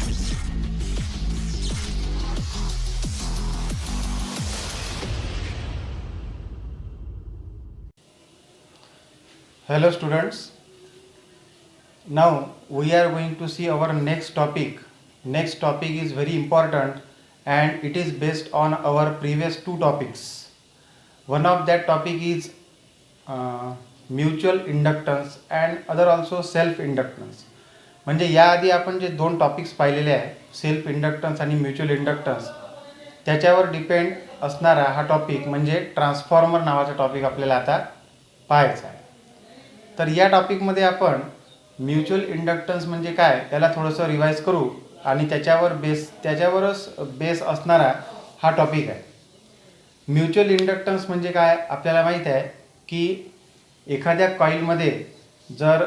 Hello students, now we are going to see our next topic. Next topic is very important and it is based on our previous two topics. One of that topic is mutual inductance and other also self inductance. म्हणजे याआधी आपण जे दोन topics पाहिलेले आहे, self inductance आणि mutual inductance, त्याच्यावर depend असणारा हा टॉपिक म्हणजे ट्रान्सफॉर्मर नावाचा टॉपिक आपल्याला आता पाहायचा आहे. तर या टॉपिकमध्ये आपण म्युच्युअल इंडक्टन्स म्हणजे काय त्याला थोडंसं रिवाईज करू आणि त्याच्यावरच बेस असणारा हा टॉपिक आहे. म्युच्युअल इंडक्टन्स म्हणजे काय आपल्याला माहीत आहे की एखाद्या कॉईलमध्ये जर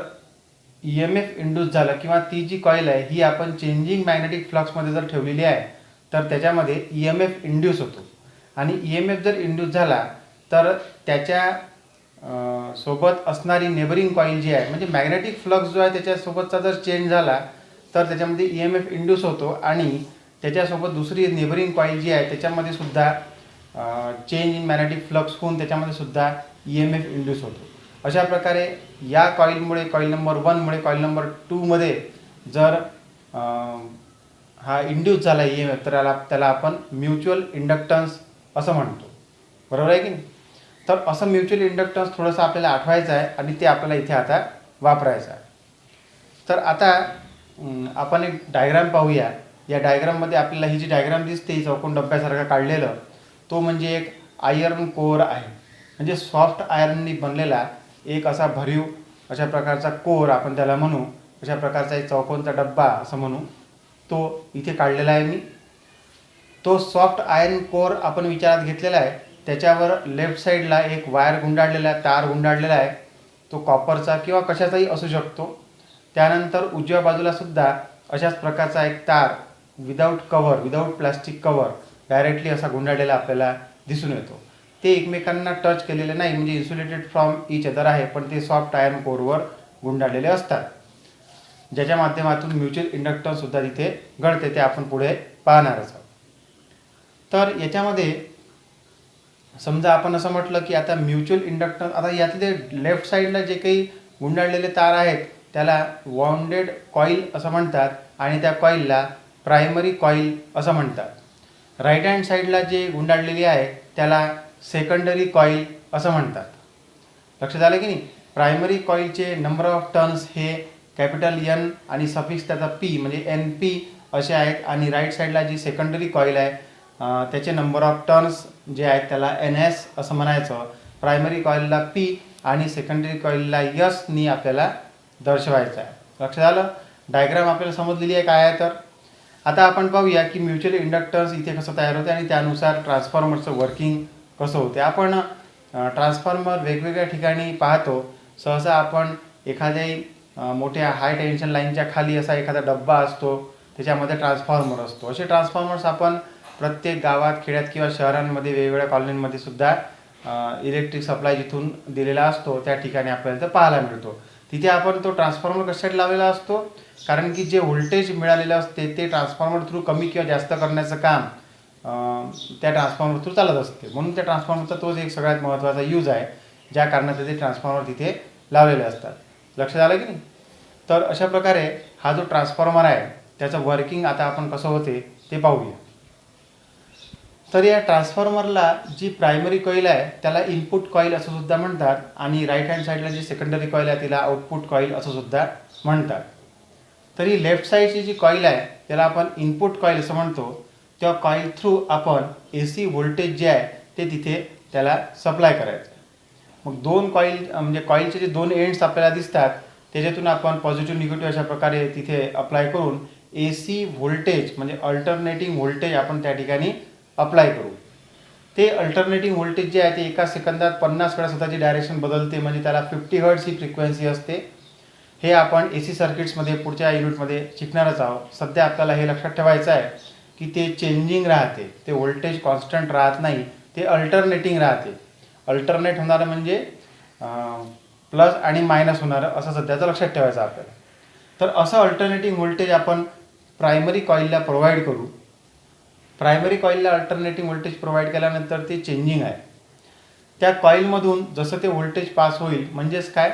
EMF इंड्यूस झालं किंवा ती जी कॉईल आहे ही आपण चेंजिंग मॅग्नेटिक फ्लक्समध्ये जर ठेवलेली आहे तर त्याच्यामध्ये EMF इंड्यूस होतो आणि EMF जर इंड्यूस झाला तर त्याच्या सोबत असणारी नेबरिंग कॉईल जी आहे म्हणजे मॅग्नेटिक फ्लक्स जो आहे त्याच्यासोबतचा जर चेंज झाला तर त्याच्यामध्ये EMF इंड्यूस होतो आणि त्याच्यासोबत दुसरी नेबरिंग कॉईल जी आहे त्याच्यामध्ये सुद्धा चेंज इन मॅग्नेटिक फ्लक्स होऊन त्याच्यामध्ये सुद्धा EMF इंड्यूस होतो. अशा प्रकारे या कॉईलमुळे कॉईल नंबर 1 मुळे कॉईल नंबर 2 मध्ये जर हा इंड्यूस झाला EMF तर त्याला आपण म्युच्युअल इंडक्टन्स असं म्हणतो. बरोबर आहे की नाही? तर असं म्युच्युअल इंडक्टन्स थोडंसं आपल्याला आठवायचं आहे आणि ते आपल्याला इथे आता वापरायचं आहे. तर आता आपण एक डायग्राम पाहूया. या डायग्राममध्ये आपल्याला ही जी डायग्राम दिसते चौकोन डब्यासारखा काढलेलं तो म्हणजे एक आयर्न कोअर आहे. म्हणजे सॉफ्ट आयर्ननी बनलेला एक असा भरीव अशा प्रकारचा कोअर आपण त्याला म्हणू. अशा प्रकारचा एक चौकोनचा डब्बा असं म्हणू. तो इथे काढलेला आहे मी. तो सॉफ्ट आयर्न कोअर आपण विचारात घेतलेला आहे. त्याच्यावर लेफ्ट साईडला एक वायर गुंडाळलेला आहे, तार गुंडाळलेला आहे. तो कॉपरचा किंवा कशाचाही असू शकतो. त्यानंतर उजव्या बाजूला सुद्धा अशाच प्रकारचा एक तार विदाऊट प्लास्टिक कवर डायरेक्टली असा गुंडाळलेला आपल्याला दिसून येतो. ते एकमेकांना टच केलेले नाही म्हणजे इन्सुलेटेड फ्रॉम ईच अदर आहे, पण ते सॉफ्ट आयर्न कोअरवर गुंडाळलेले असतात ज्याच्या माध्यमातून म्युच्युअल इंडक्टन्स सुद्धा तिथे घडते. ते आपण पुढे पाहणारच आहोत. तर याच्यामध्ये समजा आपण असं म्हटलं की आता म्युच्युअल इंडक्टन्स, आता यातले लेफ्ट साईडला जे काही गुंडाळलेले तार आहेत त्याला वाउंडेड कॉईल असं म्हणतात आणि त्या कॉईलला प्रायमरी कॉईल असं म्हणतात. राईट हँड साईडला जे गुंडाळलेली आहे त्याला सेकंडरी कॉईल असं म्हणतात. लक्षात आलं की नाही? प्रायमरी कॉईलचे नंबर ऑफ टर्न्स हे कॅपिटल N आणि सफिक्स त्याचा P म्हणजे NP असे आहेत आणि राईट साईडला जी सेकंडरी कॉईल आहे त्याचे नंबर ऑफ टर्न्स जे आहेत त्याला NS असं म्हणायचं. प्रायमरी कॉईलला P आणि सेकंडरी कॉईलला S नी आपल्याला दर्शवायचं आहे. लक्षात आलं? डायग्राम आपल्याला समजलेली आहे काय आहे. तर आता आपण पाहूया की म्युच्युअल इंडक्टन्स इथे कसं तयार होते आणि त्यानुसार ट्रान्सफॉर्मरचं वर्किंग कसं होते. आपण ट्रान्सफॉर्मर वेगवेगळ्या ठिकाणी पाहतो. सहसा आपण एखाद्या मोठ्या हाय टेन्शन लाईनच्या खाली असा एखादा डब्बा असतो, त्याच्यामध्ये ट्रान्सफॉर्मर असतो. असे ट्रान्सफॉर्मर्स आपण प्रत्येक गावात, खेड्यात किंवा शहरांमध्ये वेगवेगळ्या कॉलनींमध्ये सुद्धा इलेक्ट्रिक सप्लाय जिथून दिलेला असतो त्या ठिकाणी आपल्याला ते पाहायला मिळतो. तिथे आपण तो ट्रान्सफॉर्मर कशासाठी लावलेला असतो? कारण की जे व्होल्टेज मिळालेलं असते ते ट्रान्सफॉर्मर थ्रू कमी किंवा जास्त करण्याचं काम त्या ट्रान्सफॉर्मर थ्रू चालत असते. म्हणून त्या ट्रान्सफॉर्मरचा तोच एक सगळ्यात महत्त्वाचा यूज आहे ज्या कारणाने ते ट्रान्सफॉर्मर तिथे लावलेले असतात. लक्षात आलं की नाही? तर अशा प्रकारे हा जो ट्रान्सफॉर्मर आहे त्याचं वर्किंग आता आपण कसं होते ते पाहूया. तर या ट्रान्सफॉर्मरला जी प्रायमरी कॉईल आहे त्याला इनपुट कॉईल असं सुद्धा म्हणतात आणि राईट हँड साईडला जी सेकंडरी कॉईल आहे तिला आउटपुट कॉईल असं सुद्धा म्हणतात. तरी लेफ्ट साईडची जी कॉईल आहे त्याला आपण इनपुट कॉईल असं म्हणतो. त्या कॉईल थ्रू आपण AC व्होल्टेज जे आहे ते तिथे त्याला सप्लाय करायचं. मग दोन कॉईल म्हणजे कॉईलचे जे दोन एंड्स आपल्याला दिसतात त्याच्यातून आपण पॉझिटिव्ह निगेटिव्ह अशा प्रकारे तिथे अप्लाय करून AC व्होल्टेज म्हणजे अल्टरनेटिंग व्होल्टेज आपण त्या ठिकाणी अप्लाय करू. ते अल्टरनेटिंग व्होल्टेज जे आहे ते एका सेकंदात 50 वेळा स्वतःची डायरेक्शन बदलते म्हणजे त्याला 50 हर्ट्ज ही फ्रिक्वेन्सी असते. हे आपण AC सर्किट्समध्ये पुढच्या युनिटमध्ये शिकणारच आहोत. सध्या आपल्याला हे लक्षात ठेवायचं आहे की ते चेंजिंग राहते. ते व्होल्टेज कॉन्स्टंट राहत नाही, ते अल्टरनेटिंग राहते. अल्टरनेट होणारं म्हणजे प्लस आणि मायनस होणारं असं सध्याचं लक्षात ठेवायचं आपल्याला. तर असं अल्टरनेटिंग व्होल्टेज आपण प्रायमरी कॉईलला प्रोव्हाइड करू. प्रायमरी कॉईलला अल्टरनेटिंग व्होल्टेज प्रोव्हाइड केल्यानंतर ते चेंजिंग आहे. त्या कॉईलमधून जसं ते व्होल्टेज पास होईल म्हणजेच काय,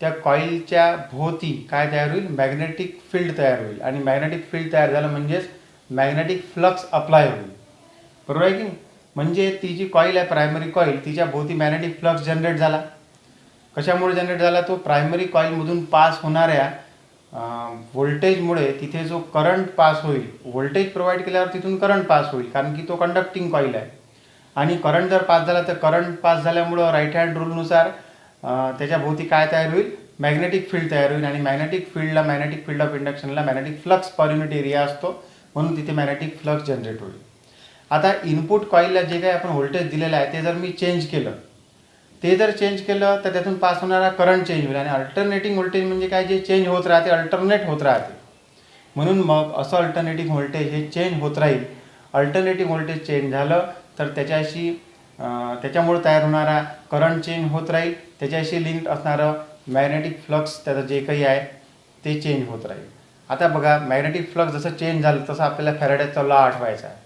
त्या कॉईलच्या भोवती काय तयार होईल, मॅग्नेटिक फील्ड तयार होईल. आणि मॅग्नेटिक फील्ड तयार झालं म्हणजेच मॅग्नेटिक फ्लक्स अप्लाय होईल. बरोबर आहे की नाही. म्हणजे ती जी कॉईल आहे प्रायमरी कॉईल, तिच्या भोवती मॅग्नेटिक फ्लक्स जनरेट झाला. कशामुळे जनरेट झाला, तो प्रायमरी कॉईलमधून पास होणाऱ्या व्होल्टेजमुळे. तिथे जो करंट पास होईल, व्होल्टेज प्रोव्हाइड केल्यावर तिथून करंट पास होईल, कारण की तो कंडक्टिंग कॉईल आहे. आणि करंट जर पास झाला तर करंट पास झाल्यामुळं राईट हँड रूलनुसार त्याच्या भोवती काय तयार होईल, मॅग्नेटिक फील्ड तयार होईल. आणि मॅग्नेटिक फील्डला, मॅग्नेटिक फील्ड ऑफ इंडक्शनला magnetic flux per unit area असतो, म्हणून तिथे मॅग्नेटिक फ्लक्स जनरेट होईल. आता इनपुट कॉईलला जे काही आपण व्होल्टेज दिलेलं आहे ते जर मी चेंज केलं, तर त्यातून पास होणारा करंट चेंज होईल. आणि अल्टरनेटिंग व्होल्टेज म्हणजे काय, जे चेंज होत राहते, अल्टरनेट होत राहते. म्हणून मग असं अल्टरनेटिंग व्होल्टेज हे चेंज होत राहील. अल्टरनेटिंग व्होल्टेज चेंज झालं तर त्याच्यामुळे तयार होणारा करंट चेंज होत राहील. त्याच्याशी लिंक्ड असणारं मॅग्नेटिक फ्लक्स त्याचं जे काही आहे ते चेंज होत राहील. आता बघा, मॅग्नेटिक फ्लक्स जसं चेंज झालं तसं आपल्याला फॅराडेचा लॉ आठवायचा आहे.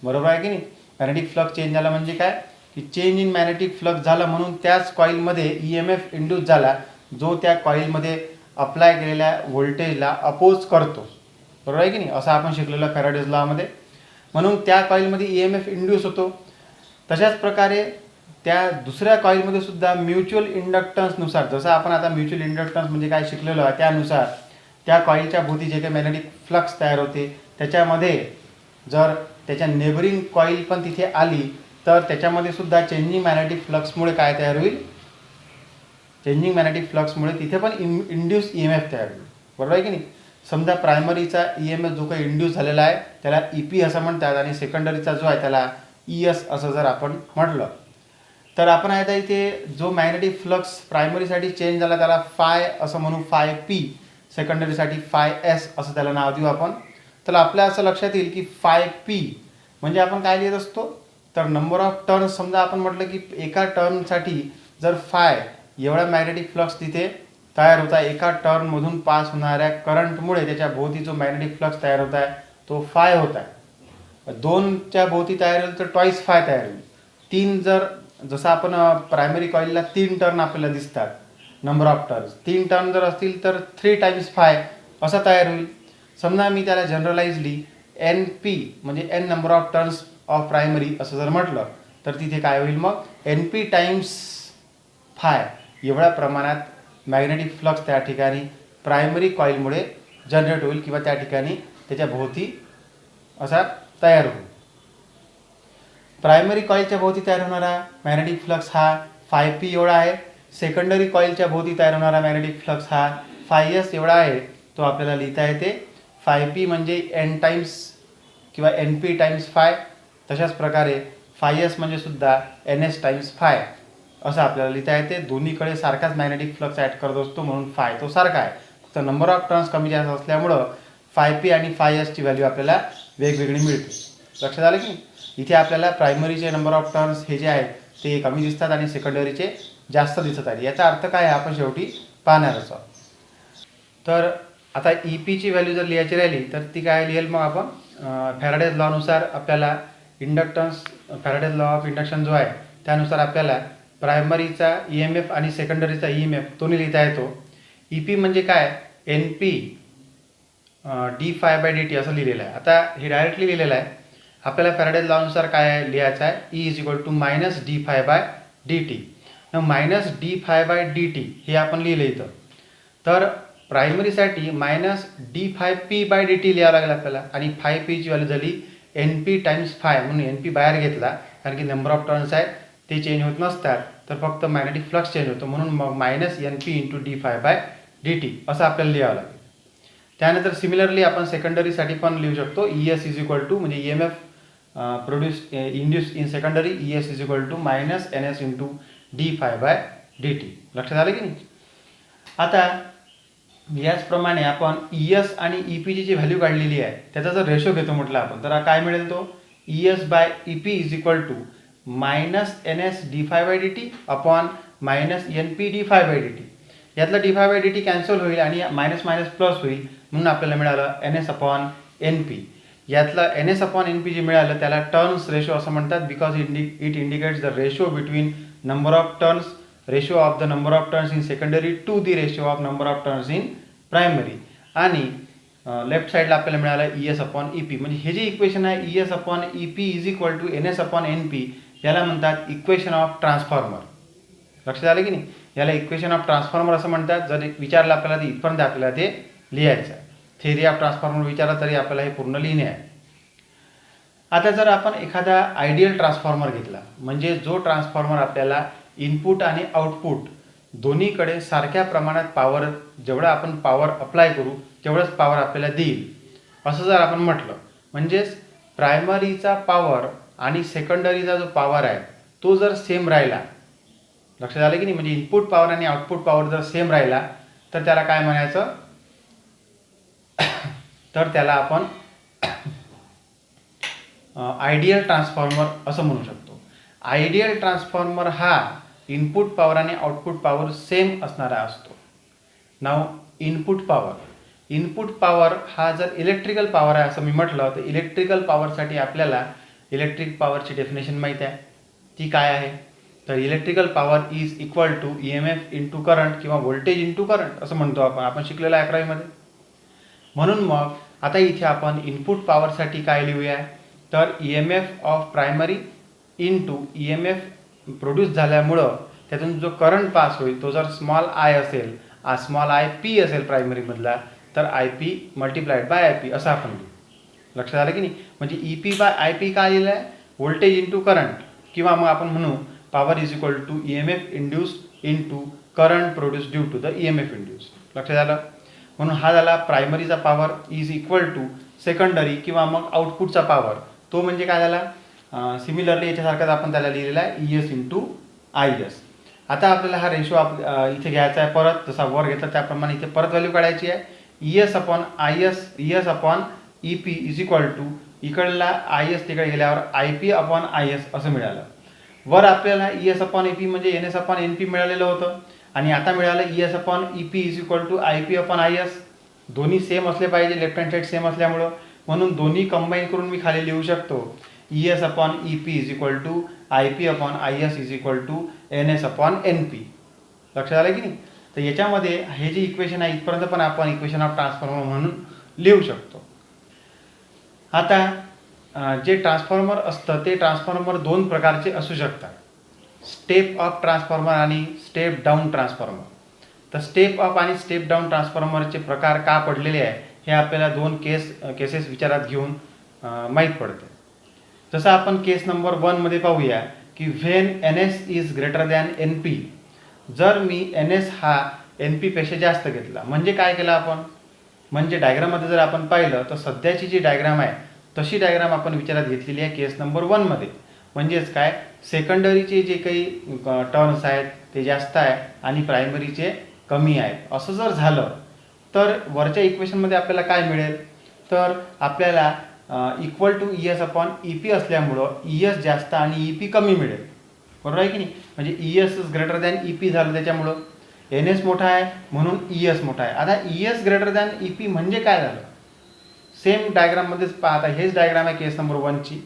बरोबर आहे की नाही. मॅग्नेटिक फ्लक्स चेंज झाला म्हणजे काय, की चेंज इन मॅग्नेटिक फ्लक्स झाला म्हणून त्याच कॉईलमध्ये EMF इंड्यूस झाला, जो त्या कॉईलमध्ये अप्लाय केलेल्या व्होल्टेजला अपोज करतो. बरोबर आहे की नाही. असं आपण शिकलेलं फॅराडेज लॉमध्ये. म्हणून त्या कॉईलमध्ये EMF इंड्यूस होतो. तशाच प्रकारे त्या दुसऱ्या कॉईलमध्ये सुद्धा म्युच्युअल इंडक्टन्सनुसार, जसं आपण आता म्युच्युअल इंडक्टन्स म्हणजे काय शिकलेलो आहे, त्यानुसार त्या कॉईलच्या भोवती जे काही मॅग्नेटिक फ्लक्स तयार होते, त्याच्यामध्ये जर त्याच्या नेबरिंग कॉईल पण तिथे आली तर त्याच्यामध्ये सुद्धा चेंजिंग मॅग्नेटिक फ्लक्समुळे काय तयार होईल, चेंजिंग मॅग्नेटिक फ्लक्समुळे तिथे पण इंड्यूस EMF तयार होईल. बरोबर आहे की नाही. समजा प्रायमरीचा EMF जो काही इंड्यूस झालेला आहे त्याला EP असं म्हणतात, आणि सेकंडरीचा जो आहे त्याला ES असं जर आपण म्हटलं, तर आपण आता इथे जो मॅग्नेटिक फ्लक्स प्रायमरीसाठी चेंज झाला त्याला फाय असं म्हणू, फाय P. सेकंडरीसाठी फाय S असं त्याला नाव देऊ आपण. तर आपल्या असं लक्षात येईल की फाय P म्हणजे आपण काय लिहित असतो, तर नंबर ऑफ टर्न्स. समजा आपण म्हटलं की एका टर्नसाठी जर फाय एवढा मॅग्नेटिक फ्लक्स तिथे तयार होता, एका टर्नमधून पास होणाऱ्या करंटमुळे त्याच्या भोवती जो मॅग्नेटिक फ्लक्स तयार होत आहे तो फाय होत आहे. 2च्या भोवती तयार होईल तर ट्वाईस फाय तयार होईल. 3 जर, जसं आपण प्रायमरी कॉईलला 3 टर्न आपल्याला दिसतात, नंबर ऑफ टर्न्स 3 टर्न जर असतील तर 3 टाइम्स फाय असा तयार होईल. समजा मी त्याला जनरलाइजली NP म्हणजे N number of turns of primary असं जर म्हटलं तर तिथे काय होईल, मग NP टाइम्स फाय एवढ्या प्रमाणात मॅग्नेटिक फ्लक्स त्या ठिकाणी प्रायमरी कॉईलमुळे जनरेट होईल, किंवा त्या ठिकाणी त्याच्या भोवती असा तयार होईल. प्रायमरी कॉईलच्या भोवती तयार होणारा मॅग्नेटिक फ्लक्स हा फाय P एवढा आहे. सेकंडरी कॉईलच्या भोवती तयार होणारा मॅग्नेटिक फ्लक्स हा फाय S एवढा आहे. तो आपल्याला लिहिता येते फाय P म्हणजे N टाइम्स किंवा NP टाइम्स फाय. तशाच प्रकारे फाय S म्हणजे सुद्धा NS टाइम्स फाय असं आपल्याला लिहिता येते. दोन्हीकडे सारखाच मॅग्नेटिक फ्लक्स ॲड करत असतो म्हणून फाय तो सारखा आहे. फक्त नंबर ऑफ टर्न्स कमी जास्त असल्यामुळं फाय P आणि फाय S ची व्हॅल्यू आपल्याला वेगवेगळी मिळते. लक्षात आलं की इथे आपल्याला प्रायमरीचे नंबर ऑफ टर्न्स हे जे आहेत ते कमी दिसतात आणि सेकंडरीचे जास्त दिसत आहेत. याचा अर्थ काय आहे आपण शेवटी पाहणारच आहोत. तर आता EP ची व्हॅल्यू जर लिहायची राहिली तर ती काय लिहेल, मग आपण फॅराडेज लॉनुसार आपल्याला inductance, Faraday's law of induction जो आहे त्यानुसार आपल्याला प्रायमरीचा EMF आणि सेकंडरीचा EMF दोन्ही लिहिता येतो. EP म्हणजे काय, NP d∅dt असं लिहिलेलं आहे. आता हे डायरेक्टली लिहिलेलं आहे. आपल्याला फॅराडेज लॉनुसार काय लिहायचं आहे, E = -d∅/dt. -d∅/dt हे आपण लिहिलं इथं. तर प्रायमरीसाठी -d∅p/dt लिहावं लागेल आपल्याला, आणि फाय P ची व्हॅल्यू झाली NP टाइम्स फाय, म्हणून NP बाहेर घेतला कारण की नंबर ऑफ टर्न्स आहेत ते चेंज होत नसतात, तर फक्त मॅग्नेटिक फ्लक्स चेंज होतो, म्हणून मग -NP × d∅/dt असं आपल्याला लिहावं लागेल. त्यानंतर सिमिलरली आपण सेकंडरीसाठी पण लिहू शकतो. ES म्हणजे EMF induce in secondary, ES -NS × d∅/dt. लक्षात आलं की नाही. आता याचप्रमाणे आपण ES आणि EP ची जी व्हॅल्यू काढलेली आहे त्याचा जर रेशो घेतो म्हटलं आपण, तर काय मिळेल, तो ES/EP -NS d∅/dt upon -NP d∅/dt. यातलं d∅/dt कॅन्सल होईल आणि मायनस मायनस प्लस होईल, म्हणून आपल्याला मिळालं NS/EP एन पी. यातलं NS/NP जे मिळालं त्याला टर्न्स रेशो असं म्हणतात, because it indicates the ratio between number of turns, ratio of the number of turns in secondary to the ratio of number of turns in primary. आणि left साईडला आपल्याला मिळालं ES/EP. म्हणजे हे जे इक्वेशन आहे ES/EP is equal to NS/NP, याला म्हणतात इक्वेशन ऑफ ट्रान्सफॉर्मर. लक्षात आलं की नाही? याला इक्वेशन ऑफ ट्रान्सफॉर्मर असं म्हणतात. जर विचारलं आपल्याला तर इथपर्यंत आपल्याला ते लिहायचं आहे. थेरी ऑफ ट्रान्सफॉर्मर विचारला तरी आपल्याला हे पूर्ण लिहिणे आहे. आता जर आपण एखादा आयडियल ट्रान्सफॉर्मर घेतला, म्हणजे जो ट्रान्सफॉर्मर आपल्याला इनपुट आणि आउटपुट दोन्हीकडे सारख्या प्रमाणात पॉवर, जेवढा आपण पॉवर अप्लाय करू तेवढंच पॉवर आपल्याला देईल, असं जर आपण म्हटलं, म्हणजेच प्रायमरीचा पॉवर आणि सेकंडरीचा जो पॉवर आहे तो जर सेम राहिला, लक्षात आलं की नाही? म्हणजे इनपुट पॉवर आणि आउटपुट पॉवर जर सेम राहिला तर त्याला काय म्हणायचं? तर त्याला आपण आयडियल ट्रान्सफॉर्मर असं म्हणू शकतो. आयडियल ट्रान्सफॉर्मर हा इनपुट पॉवर आणि आउटपुट पॉवर सेम असणारा असतो. नाव इनपुट पॉवर हा जर इलेक्ट्रिकल पॉवर आहे असं मी म्हटलं तर इलेक्ट्रिकल पॉवरसाठी आपल्याला इलेक्ट्रिक पॉवरची डेफिनेशन माहीत आहे. ती काय आहे? तर electrical power is equal to EMF into current किंवा व्होल्टेज इंटू करंट असं म्हणतो आपण शिकलेलं आहे 11वीमध्ये. म्हणून मग आता इथे आपण इनपुट पॉवरसाठी काय लिहूया? तर EMF of primary into EMF produce झाल्यामुळं त्यातून जो करंट पास होईल तो जर स्मॉल आय असेल, स्मॉल आय पी असेल प्रायमरीमधला, तर IP मल्टिप्लाइड बाय IP असं आपण लिहू. लक्षात आलं की नाही? म्हणजे EP बाय IP काय लिहिलं आहे? व्होल्टेज इंटू करंट, किंवा मग आपण म्हणू power is equal to EMF induced into current produce due to the EMF induce. लक्षात आलं? म्हणून हा झाला प्रायमरीचा power is equal to secondary किंवा मग आउटपुटचा पॉवर. तो म्हणजे काय झाला? सिमिलरली याच्यासारखाच आपण त्याला लिहिलेला आहे ES इंटू IS. आता आपल्याला हा रेशो इथे घ्यायचा आहे परत, जसा वर घेतला त्याप्रमाणे इथे परत व्हॅल्यू काढायची आहे. ES/EP इज इक्वल टू इकडला IS तिकडे गेल्यावर IP/IS असं मिळालं. वर आपल्याला ES/EP म्हणजे NS/NP मिळालेलं होतं आणि आता मिळालं ES/EP is equal to IP/IS. दोन्ही सेम असले पाहिजे, लेफ्ट हँड साईड सेम असल्यामुळं, म्हणून दोन्ही कंबाईन करून मी खाली लिहू शकतो ES/EP is equal to IP/IS is equal to NS/NP. लक्षात आलं की नाही? तर याच्यामध्ये हे जे इक्वेशन आहे इथपर्यंत पण आपण इक्वेशन ऑफ ट्रान्सफॉर्मर म्हणून लिहू शकतो. आता जे ट्रान्सफॉर्मर असतं ते ट्रान्सफॉर्मर दोन प्रकारचे असू शकतात, स्टेप अप ट्रान्सफॉर्मर आणि स्टेप डाऊन ट्रान्सफॉर्मर. तर स्टेप अप आणि स्टेप डाऊन ट्रान्सफॉर्मरचे प्रकार का पडलेले आहे हे आपल्याला दोन केसेस विचारात घेऊन माहीत पडते. जसं आपण केस नंबर 1 मध्ये पाहूया की when NS is greater than NP. जर मी NS हा NP पेक्षा जास्त घेतला, म्हणजे काय केलं आपण? म्हणजे डायग्राममध्ये जर आपण पाहिलं तर सध्याची जी डायग्राम आहे तशी डायग्राम आपण विचारात घेतलेली आहे केस नंबर 1 मध्ये. म्हणजेच काय, सेकंडरीचे जे काही टर्न्स आहेत ते जास्त आहे आणि प्रायमरीचे कमी आहेत. असं जर झालं तर वरच्या इक्वेशनमध्ये आपल्याला काय मिळेल? तर आपल्याला इक्वल टू ES/EP असल्यामुळं ES जास्त आणि EP कमी मिळेल. बरोबर आहे की नाही? म्हणजे ES ग्रेटर दॅन EP झालं, त्याच्यामुळं NS मोठा आहे म्हणून ES मोठा आहे. आता ES ग्रेटर दॅन EP म्हणजे काय झालं? सेम डायग्राममध्येच पाहता, हेच डायग्राम आहे केस नंबर 1 ची.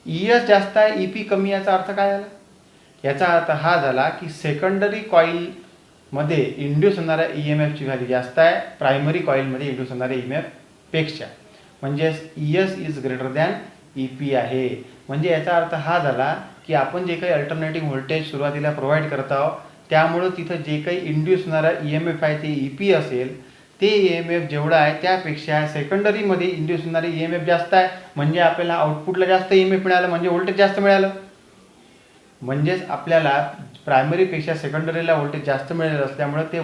ES जास्त आहे EP कमी, याचा अर्थ काय झाला? याचा अर्थ हा झाला की सेकंडरी कॉइलमध्ये इंड्यूस होणाऱ्या EMFची व्हॅल्यू जास्त आहे प्रायमरी कॉइलमध्ये इंड्यूस होणाऱ्या EMF पेक्षा. म्हणजेच ES is greater than EP आहे. म्हणजे याचा अर्थ हा झाला की आपण जे काही अल्टरनेटिव्ह व्होल्टेज सुरुवातीला प्रोव्हाइड करत आहोत त्यामुळं तिथं जे काही इंड्यूस होणारा EMF आहे ते EP असेल. ते EMF जेवढं आहे त्यापेक्षा सेकंडरीमध्ये इंड्यूस होणारे EMF जास्त आहे. म्हणजे आपल्याला आउटपुटला जास्त EMF मिळालं, म्हणजे व्होल्टेज जास्त मिळालं. म्हणजेच आपल्याला प्रायमरीपेक्षा सेकंडरीला व्होल्टेज जास्त मिळालेलं असल्यामुळे ते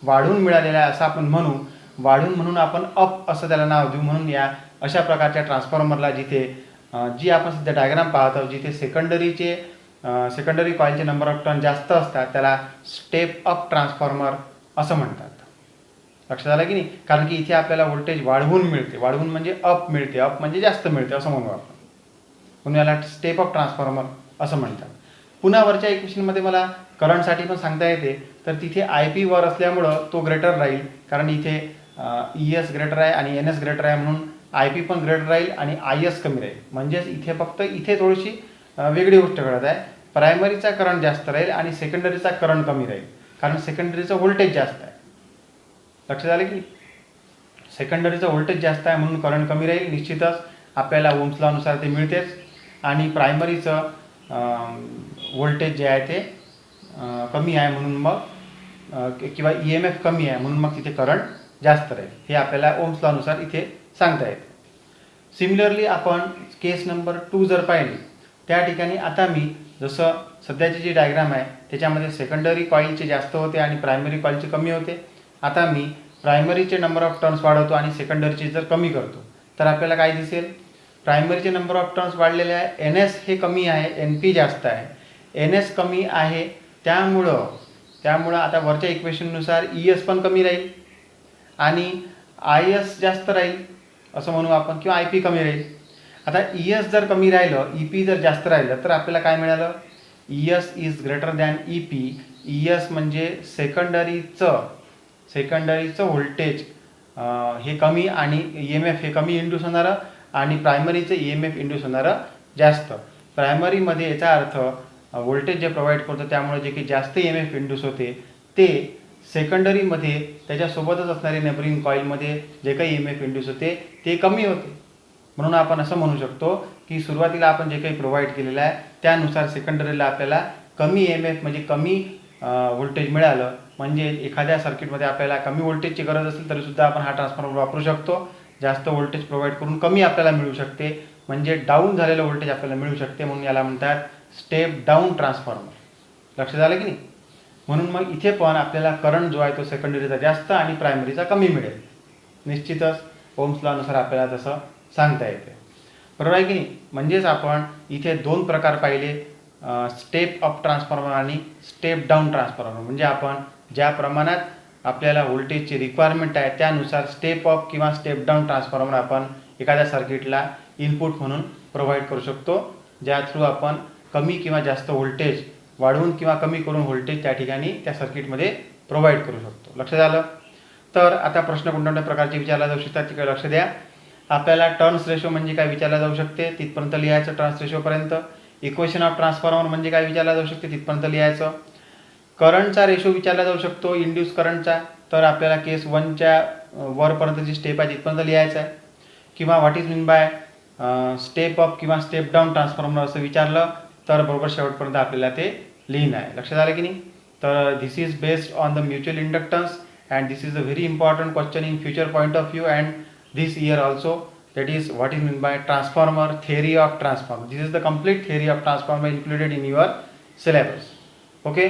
वाढून मिळालेलं आहे असं आपण म्हणू. वाढून म्हणून आपण अप असं त्याला नाव देऊ. म्हणून या अशा प्रकारच्या ट्रान्सफॉर्मरला जिथे जी आपण सध्या डायग्राम पाहत आहोत जिथे सेकंडरी कॉइलचे नंबर ऑफ टर्न जास्त असतात त्याला स्टेप अप ट्रान्सफॉर्मर असं म्हणतात. लक्षात आलं की नाही? कारण की इथे आपल्याला व्होल्टेज वाढवून मिळते, वाढवून म्हणजे अप मिळते, अप म्हणजे जास्त मिळते असं म्हणू आपण. म्हणून याला स्टेप अप ट्रान्सफॉर्मर असं म्हणतात. पुन्हा वरच्या इक्वेशनमध्ये मला करंटसाठी पण सांगता येते, तर तिथे IP वर असल्यामुळं तो ग्रेटर राहील, कारण इथे ई एस ग्रेटर आहे आणि एन एस ग्रेटर आहे म्हणून आय पी पण ग्रेटर राहील आणि आय एस कमी राहील. म्हणजेच इथे फक्त थोडीशी वेगळी गोष्ट घडत आहे. प्रायमरीचा करंट जास्त राहील आणि सेकंडरीचा करंट कमी राहील, कारण सेकंडरीचं व्होल्टेज जास्त आहे. लक्षात आलं की सेकंडरीचं व्होल्टेज जास्त आहे म्हणून करंट कमी राहील. निश्चितच आपल्याला ओम्स लॉनुसार ते मिळतेच. आणि प्रायमरीचं व्होल्टेज जे आहे ते कमी आहे म्हणून मग किंवा ई एम एफ कमी आहे म्हणून मग तिथे करंट जास्त राहील. हे आपल्याला ओम्स लॉनुसार इथे सांगता येते. सिमिलरली आपण केस नंबर 2 जर पाहिली, त्या ठिकाणी आता मी जसं सध्याची जी डायग्राम आहे त्याच्यामध्ये सेकंडरी कॉईलचे जास्त होते आणि प्रायमरी कॉईलचे कमी होते. आता मी प्रायमरीचे नंबर ऑफ टर्न्स वाढवतो आणि सेकंडरीचे जर कमी करतो तर आपल्याला काय दिसेल? प्रायमरीचे नंबर ऑफ टर्न्स वाढलेले आहे, एन एस हे कमी आहे, एन पी जास्त आहे. एन एस कमी आहे त्यामुळं आता वरच्या इक्वेशननुसार ई एस पण कमी राहील आणि आय एस जास्त राहील असं म्हणू आपण, किंवा आय पी कमी राहील. आता ई एस जर कमी राहिलं, ई पी जर जास्त राहिलं तर आपल्याला काय मिळालं? E S is greater than E P. E S म्हणजे सेकंडरीचं व्होल्टेज हे कमी आणि ई एम एफ हे कमी इंड्यूस होणारं आणि प्रायमरीचं ई एम एफ इंड्यूस होणारं जास्त. प्रायमरीमध्ये याचा अर्थ व्होल्टेज जे प्रोव्हाइड करतो त्यामुळे जे काही जास्त ई एम एफ इंड्यूस होते ते सेकंडरीमध्ये त्याच्यासोबतच असणारे नेबरिंग कॉईलमध्ये जे काही ई एम एफ इंड्यूस होते ते कमी होते. म्हणून आपण असं म्हणू शकतो की सुरुवातीला आपण जे काही प्रोव्हाइड केलेलं आहे त्यानुसार सेकंडरीला आपल्याला कमी ई एम एफ म्हणजे कमी व्होल्टेज मिळालं. म्हणजे एखाद्या सर्किटमध्ये आपल्याला कमी व्होल्टेजची गरज असेल तरीसुद्धा आपण हा ट्रान्सफॉर्मर वापरू शकतो. जास्त व्होल्टेज प्रोव्हाइड करून कमी आपल्याला मिळू शकते, म्हणजे डाऊन झालेलं व्होल्टेज आपल्याला मिळू शकते. म्हणून याला म्हणतात स्टेप डाऊन ट्रान्सफॉर्मर. लक्षात आलं की नाही? म्हणून मग इथे पण आपल्याला करंट जो आहे तो सेकंडरीचा जास्त आणि प्रायमरीचा कमी मिळेल. निश्चितच ओम्स लॉनुसार आपल्याला तसं सांगता येते. बरोबर आहे की नाही? म्हणजेच आपण इथे 2 प्रकार पाहिले, स्टेप अप ट्रान्सफॉर्मर आणि स्टेप डाऊन ट्रान्सफॉर्मर. म्हणजे आपण ज्या प्रमाणात आपल्याला व्होल्टेजची रिक्वायरमेंट आहे त्यानुसार स्टेप अप किंवा स्टेप डाऊन ट्रान्सफॉर्मर आपण एखाद्या सर्किटला इनपुट म्हणून प्रोव्हाइड करू शकतो, ज्या थ्रू आपण कमी किंवा जास्त व्होल्टेज वाढवून किंवा कमी करून व्होल्टेज त्या ठिकाणी त्या सर्किटमध्ये प्रोव्हाइड करू शकतो. लक्षात आलं? तर आता प्रश्न कोणत्या प्रकारचे विचारला जाऊ शकतात तिकडे लक्ष द्या. आपल्याला टर्न्स रेशो म्हणजे काय विचारला जाऊ शकते तिथपर्यंत लिहायचं, टर्न्स रेशोपर्यंत. इक्वेशन ऑफ ट्रान्सफॉर्मर म्हणजे काय विचारला जाऊ शकते तिथपर्यंत लिहायचं. करंटचा रेशो विचारला जाऊ शकतो इंड्यूस करंटचा, तर आपल्याला केस 1च्या वरपर्यंतची स्टेप आहे तिथपर्यंत लिहायचं आहे. किंवा what is mean by step up किंवा स्टेप डाऊन ट्रान्सफॉर्मर असं विचारलं तर बरोबर शेवटपर्यंत आपल्याला ते लिहिणं आहे. लक्षात आलं की नाही? तर this is based on the mutual inductance and this is a very important question in future point of view and this year also, that is what is meant by transformer, theory of transformer. This is the complete theory of transformer included in your syllabus. Okay.